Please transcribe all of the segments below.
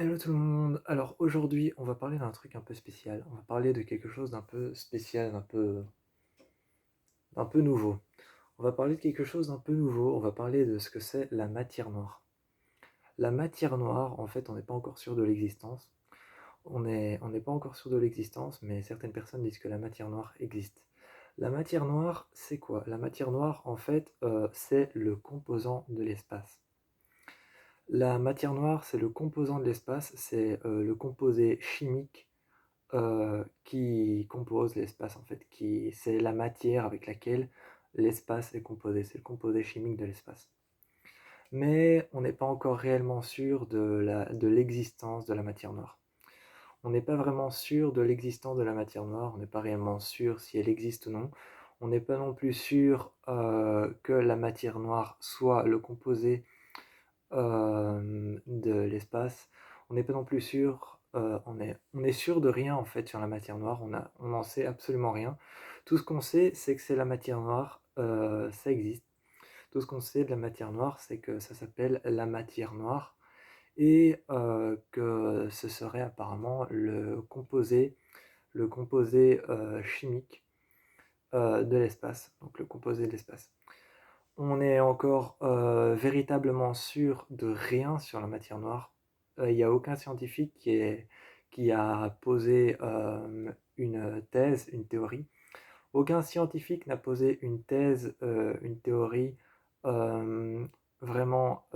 Hello tout le monde. Alors aujourd'hui, on va parler d'un truc un peu spécial. On va parler de quelque chose d'un peu spécial, d'un peu nouveau. On va parler de quelque chose d'un peu nouveau. On va parler de ce que c'est la matière noire. La matière noire, en fait, on n'est pas encore sûr de l'existence. On n'est pas encore sûr de l'existence, mais certaines personnes disent que la matière noire existe. La matière noire, c'est quoi? La matière noire, en fait, c'est le composant de l'espace. La matière noire, c'est le composant de l'espace, c'est le composé chimique qui compose l'espace en fait, c'est la matière avec laquelle l'espace est composé, c'est le composé chimique de l'espace. Mais on n'est pas encore réellement sûr de l'existence de la matière noire. On n'est pas vraiment sûr de l'existence de la matière noire, on n'est pas réellement sûr si elle existe ou non. On n'est pas non plus sûr que la matière noire soit le composé de l'espace. On n'est pas non plus sûr, on est sûr de rien en fait sur la matière noire, on n'en sait absolument rien. Tout ce qu'on sait, c'est que c'est la matière noire, ça existe. Tout ce qu'on sait de la matière noire, c'est que ça s'appelle la matière noire et que ce serait apparemment le composé chimique de l'espace, donc le composé de l'espace. On est encore véritablement sûr de rien sur la matière noire. Il n'y a aucun scientifique qui a posé une thèse, une théorie. Aucun scientifique n'a posé une thèse, une théorie euh, vraiment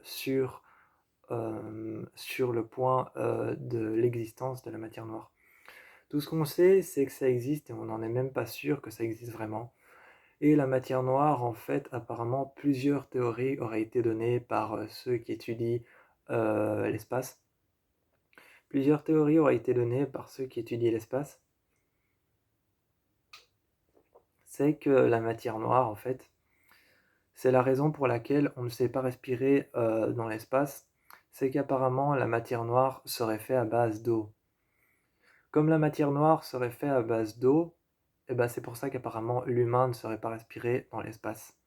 sur le point de l'existence de la matière noire. Tout ce qu'on sait, c'est que ça existe et on n'en est même pas sûr que ça existe vraiment. Et la matière noire, en fait, apparemment, plusieurs théories auraient été données par ceux qui étudient l'espace. Plusieurs théories auraient été données par ceux qui étudient l'espace. C'est que la matière noire, en fait, c'est la raison pour laquelle on ne sait pas respirer dans l'espace. C'est qu'apparemment, la matière noire serait faite à base d'eau. Comme la matière noire serait faite à base d'eau, et ben c'est pour ça qu'apparemment l'humain ne saurait pas respirer dans l'espace.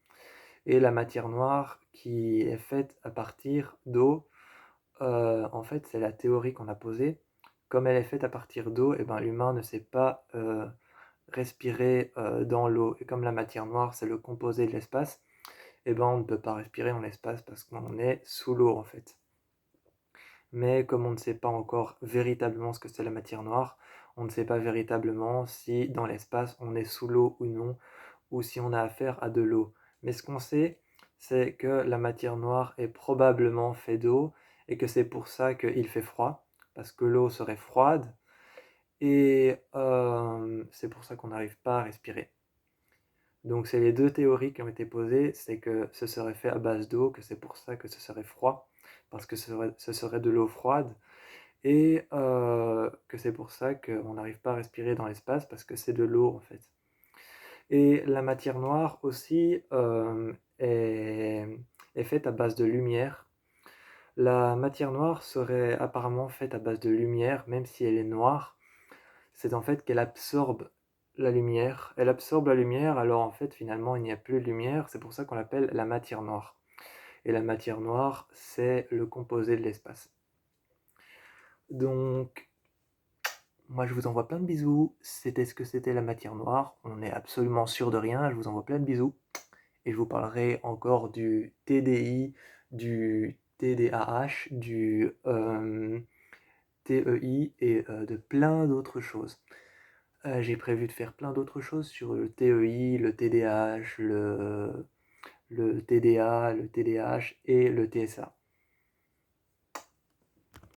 Et la matière noire qui est faite à partir d'eau, en fait, c'est la théorie qu'on a posée. Comme elle est faite à partir d'eau, et ben, l'humain ne sait pas respirer dans l'eau. Et comme la matière noire, c'est le composé de l'espace, et ben, on ne peut pas respirer dans l'espace parce qu'on est sous l'eau, en fait. Mais comme on ne sait pas encore véritablement ce que c'est la matière noire, on ne sait pas véritablement si dans l'espace on est sous l'eau ou non, ou si on a affaire à de l'eau. Mais ce qu'on sait, c'est que la matière noire est probablement faite d'eau et que c'est pour ça qu'il fait froid, parce que l'eau serait froide, et c'est pour ça qu'on n'arrive pas à respirer. Donc c'est les deux théories qui ont été posées, c'est que ce serait fait à base d'eau, que c'est pour ça que ce serait froid, parce que ce serait de l'eau froide, et que c'est pour ça qu'on n'arrive pas à respirer dans l'espace, parce que c'est de l'eau en fait. Et la matière noire aussi est faite à base de lumière. La matière noire serait apparemment faite à base de lumière, même si elle est noire. C'est en fait qu'elle absorbe la lumière. Elle absorbe la lumière, alors en fait finalement il n'y a plus de lumière. C'est pour ça qu'on l'appelle la matière noire. Et la matière noire, c'est le composé de l'espace. Donc, moi je vous envoie plein de bisous. C'était ce que c'était la matière noire. On n'est absolument sûr de rien. Je vous envoie plein de bisous. Et je vous parlerai encore du TDI, du TDAH, du TEI et de plein d'autres choses. J'ai prévu de faire plein d'autres choses sur le TEI, le TDAH, le TDA, le TDAH et le TSA.